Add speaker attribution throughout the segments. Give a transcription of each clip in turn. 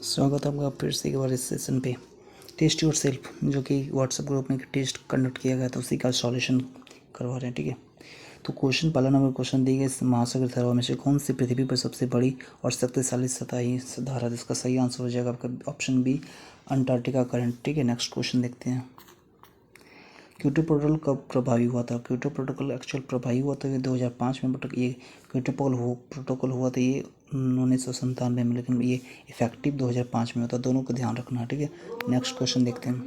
Speaker 1: स्वागत है आपका फिर से एक बार इस सेशन पे। टेस्ट योर सेल्फ जो कि व्हाट्सएप ग्रुप में टेस्ट कंडक्ट किया गया था उसी का सॉल्यूशन करवा रहे हैं। ठीक है, तो क्वेश्चन पहला नंबर क्वेश्चन दिए गए, महासागर धाराओं में से कौन सी पृथ्वी पर सबसे बड़ी और शक्तिशाली सतही धारा है? इसका सही आंसर हो जाएगा आपका ऑप्शन बी, अंटार्कटिका करंट। ठीक है, नेक्स्ट क्वेश्चन देखते हैं। क्योटो प्रोटोकॉल कब प्रभावी हुआ था? क्योटो प्रोटोकॉल एक्चुअल प्रभावी हुआ था ये 2005 में, बट ये क्योटो प्रोटोकॉल हुआ था ये 1997 में, लेकिन ये इफेक्टिव 2005 में होता। दोनों को ध्यान रखना है। ठीक है, नेक्स्ट क्वेश्चन देखते हैं।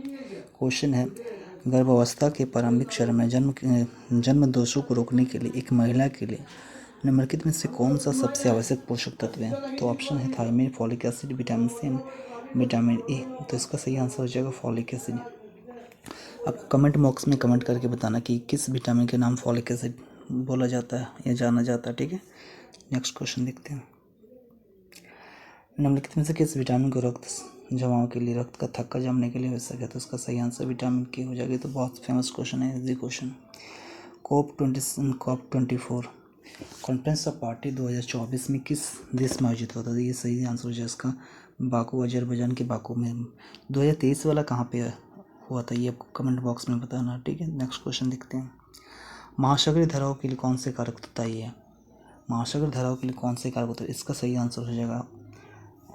Speaker 1: क्वेश्चन है, गर्भावस्था के प्रारंभिक चरण में जन्म दोषों को रोकने के लिए एक महिला के लिए निम्नलिखित में से कौन सा सबसे आवश्यक पोषक तत्व है? तो ऑप्शन है thiamine, folic acid, vitamin C and vitamin A. तो इसका सही आंसर हो जाएगा फॉलिक एसिड। आप कमेंट बॉक्स में कमेंट करके बताना कि किस विटामिन के नाम फॉलिक एसिड बोला जाता है या जाना जाता है। ठीक है, नेक्स्ट क्वेश्चन देखते हैं। निम्नलिखित में से किस विटामिन को रक्त जमाव के लिए, रक्त का थक्का जमने के लिए आवश्यक है? तो इसका सही आंसर विटामिन के हो जाएगी। तो बहुत फेमस क्वेश्चन है easy question. COP24 conference of party 2024 में किस देश में आयोजित होता है? ये सही आंसर हो जाए इसका बाकू, अजरबैजान के बाकू में। 2023 वाला कहाँ पे हुआ था ये आपको कमेंट बॉक्स में बताना। ठीक है, नेक्स्ट क्वेश्चन देखते हैं। महासागरीय धाराओं के लिए कौन से कारक बताइए? महासागरीय धाराओं के लिए कौन से कारक होते हैं? इसका सही आंसर हो जाएगा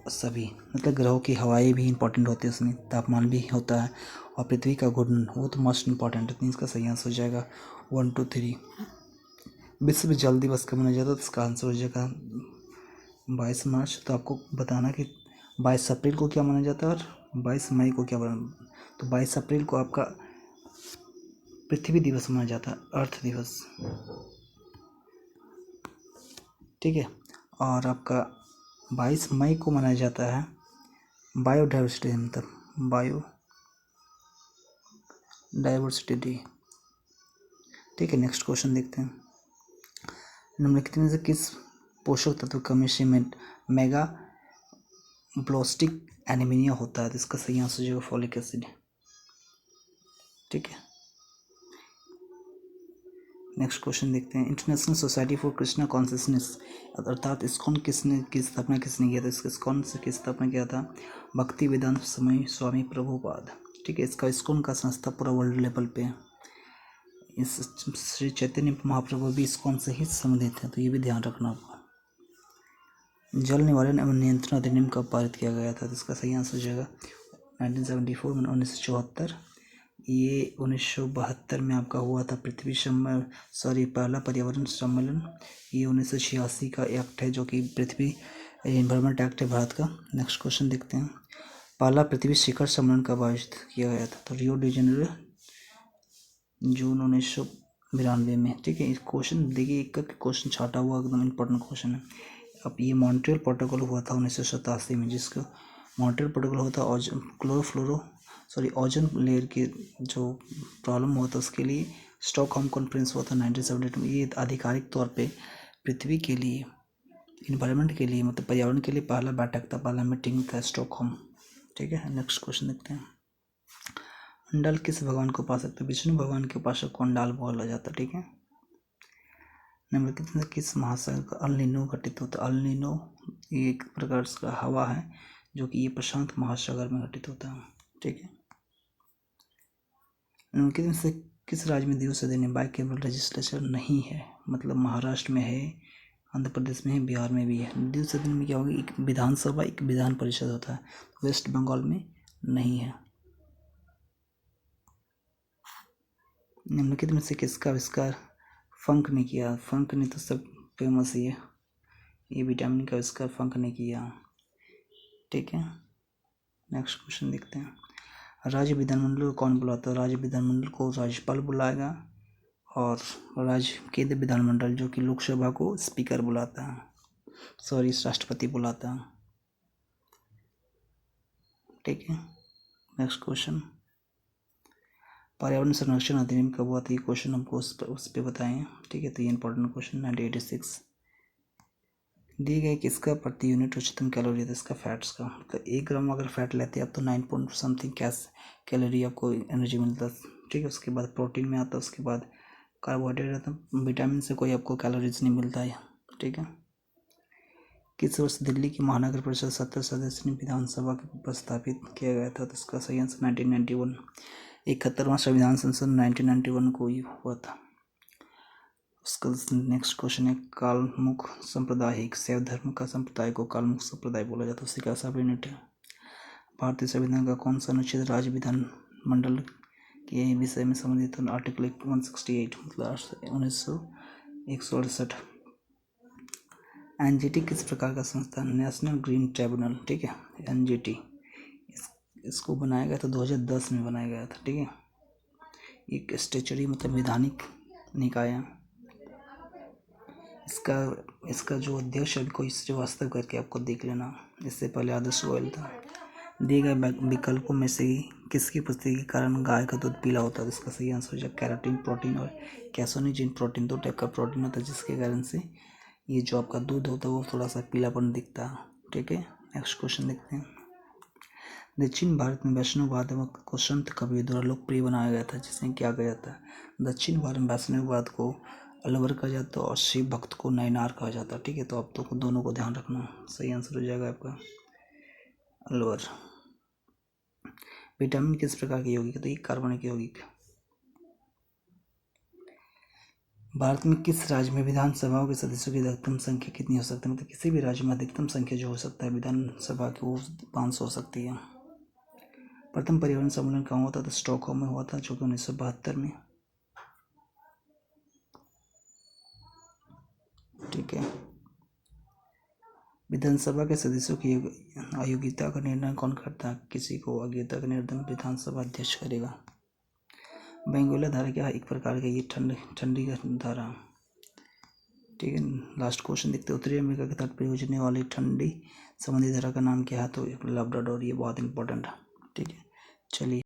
Speaker 1: सभी, मतलब ग्रहों की हवाएं भी इंपॉर्टेंट होती है, उसमें तापमान भी होता है, और पृथ्वी का घूर्णन वो तो मोस्ट इंपॉर्टेंट है। इसका सही आंसर हो जाएगा 1 2 3। विश्व जल दिवस कब मनाया जाता है? तो इसका आंसर हो जाएगा 22 मार्च। तो आपको बताना कि 22 अप्रैल को क्या मनाया जाता है और 22 मई को क्या मनाया। तो 22 अप्रैल को आपका पृथ्वी दिवस मनाया जाता है, अर्थ दिवस। ठीक है, और आपका 22 मई को मनाया जाता है बायोडाइवर्सिटी, मतलब बायोडाइवर्सिटी डे। ठीक है, नेक्स्ट क्वेश्चन देखते हैं। निम्नलिखित में से किस पोषक तत्व कमी से मेगा ब्लोस्टिक एनीमिया होता है? तो इसका सही आंसर जो फॉलिक एसिड। ठीक है, नेक्स्ट क्वेश्चन देखते हैं। International society for Krishna consciousness अर्थात इस्कॉन की स्थापना किसने किया था? इसका इस्कॉन से की स्थापना किया था भक्ति वेदांत स्वामी प्रभुपाद। ठीक है, इसका इस्कॉन का संस्था पूरा वर्ल्ड लेवल पे है। इस श्री चैतन्य महाप्रभु भी इस्कॉन से ही संबंधित है, तो ये भी ध्यान रखना आपको। जल निवारण एवं नियंत्रण अधिनियम कब पारित किया गया था? तो इसका सही आंसर हो जाएगा 1974 में, 1974। ये 1972 में आपका हुआ था पहला पर्यावरण सम्मेलन। ये 1986 का एक्ट है जो कि पृथ्वी एनवायरमेंट एक्ट है भारत का। नेक्स्ट क्वेश्चन देखते हैं। पहला पृथ्वी शिखर सम्मेलन कब आयोजित किया गया था? तो रियो डी जेनेरो, जून 1992 में। ठीक है, इस क्वेश्चन देखिए, एक क्वेश्चन छाटा हुआ एकदम इंपॉर्टेंट क्वेश्चन है। अब ये मॉन्ट्रियल प्रोटोकॉल हुआ था 1987 में, जिसका मॉन्ट्रियल प्रोटोकॉल होता है ओजोन लेयर के जो प्रॉब्लम हुआ था उसके लिए स्टॉकहोम कॉन्फ्रेंस हुआ था 1978 में। ये आधिकारिक तौर पे पृथ्वी के लिए इन्वायरमेंट के लिए, मतलब पर्यावरण के लिए पहला बैठक था, पहला मीटिंग था स्टॉकहोम। ठीक है, नेक्स्ट क्वेश्चन देखते हैं। अंडाल किस भगवान को उपासक थे? विष्णु भगवान के उपासक को अंडाल बोला जाता है। ठीक है, निम्नलिखित में किस महासागर का अल नीनो घटित होता है? अल नीनो ये एक प्रकार का हवा है जो कि ये प्रशांत महासागर में घटित होता है। ठीक है, निम्नलिखित में से किस राज्य में दिवस दिन बाई केवल लेजिस्लेचर नहीं है? मतलब महाराष्ट्र में है, आंध्र प्रदेश में है, बिहार में भी है। दिवस दिन में क्या होगा, एक विधानसभा एक विधान परिषद होता है, वेस्ट बंगाल में नहीं है। निम्नलिखित में से किसका आविष्कार फंक ने किया? फंक ने तो सब फेमस ही है, ये विटामिन का आविष्कार फंक ने किया। ठीक है, नेक्स्ट क्वेश्चन देखते हैं। राज्य विधानमंडल को कौन बुलाता है? राज्य विधानमंडल को राज्यपाल बुलाएगा, और राज्य केंद्रीय विधानमंडल जो कि लोकसभा को स्पीकर बुलाता है, राष्ट्रपति बुलाता है। ठीक है, नेक्स्ट क्वेश्चन। पर्यावरण संरक्षण अधिनियम कब हुआ था? ये क्वेश्चन हमको उस पर बताएं। ठीक है, तो ये इंपॉर्टेंट क्वेश्चन 1986। दिए गए किसका प्रति यूनिट उच्चतम कैलोरी था? इसका फैट्स का, मतलब 1 ग्राम अगर फैट लेते हैं आप तो 9 पॉइंट समथिंग कैलोरी आपको एनर्जी मिलता है। ठीक है, उसके बाद प्रोटीन में आता है, उसके बाद कार्बोहाइड्रेट आता है, विटामिन से कोई आपको कैलोरीज नहीं मिलता है। ठीक है, किस वर्ष दिल्ली की महानगर परिषद 70 सदस्यीय विधानसभा को प्रस्तावित किया गया था? तो इसका सही आंसर 1991। 71वां संविधान संशोधन 1991 को ही हुआ था। उसका नेक्स्ट क्वेश्चन है, कालमुख संप्रदाय एक शैव धर्म का संप्रदाय को कालमुख संप्रदाय बोला जाता है। उसी का सब यूनिट है। भारतीय संविधान का कौन सा अनुच्छेद राज्य विधान मंडल के विषय में संबंधित है? आर्टिकल 168 मतलब 1968। एनजीटी किस प्रकार का संस्थान? नेशनल ग्रीन ट्रिब्यूनल, ठीक है, एनजीटी। इसको बनाया गया था 2010 में बनाया गया था, ठीक है। एक स्टेचुरी मतलब वैधानिक निकाय है। इसका जो अध्यक्ष है कोई श्रीवास्तव करके आपको देख लेना। इससे पहले आदर्श गोयल था। दिए गए विकल्पों में से किसकी उपस्थिति के कारण गाय का दूध पीला होता है? इसका सही आंसर हो जाएगा कैरोटीन प्रोटीन और कैसोनिजिन प्रोटीन। 2 टाइप का प्रोटीन होता है जिसके कारण से ये जो आपका दूध होता है वो थोड़ा सा पीलापन दिखता है, ठीक है। नेक्स्ट क्वेश्चन देखते हैं। दक्षिण भारत में वैष्णववाद को संत कबीर द्वारा लोकप्रिय बनाया गया था, जिसमें क्या कहा जाता है? दक्षिण भारत में वैष्णववाद को अलवर कहा जाता है और शिव भक्त को नैनार कहा जाता है, ठीक है। तो आप तो दोनों को ध्यान रखना। सही आंसर हो जाएगा आपका अलवर। विटामिन किस प्रकार के यौगिक है? तो ये कार्बनिक यौगिक। भारत में किस राज्य में विधानसभाओं के सदस्यों की अधिकतम संख्या कितनी हो सकती है? मतलब किसी भी राज्य में अधिकतम संख्या जो हो सकता है विधानसभा की वो 500 हो सकती है। प्रथम पर्यावरण सम्मेलन कहाँ हुआ था? तो स्टॉकहोम में हुआ था, जो कि 1972 में, ठीक है। विधानसभा के सदस्यों की अयोग्यता का निर्णय कौन करता है? किसी को अयोग्यता का निर्णय विधानसभा अध्यक्ष करेगा। बेंगुला धारा क्या एक प्रकार का ये ठंडी धारा, ठीक है। लास्ट क्वेश्चन देखते हैं। उत्तरी अमेरिका के तट पर गुजरने वाली ठंडी समुद्री धारा का नाम क्या है? तो लैब्राडोर। ये बहुत इंपॉर्टेंट है, ठीक है। चलिए।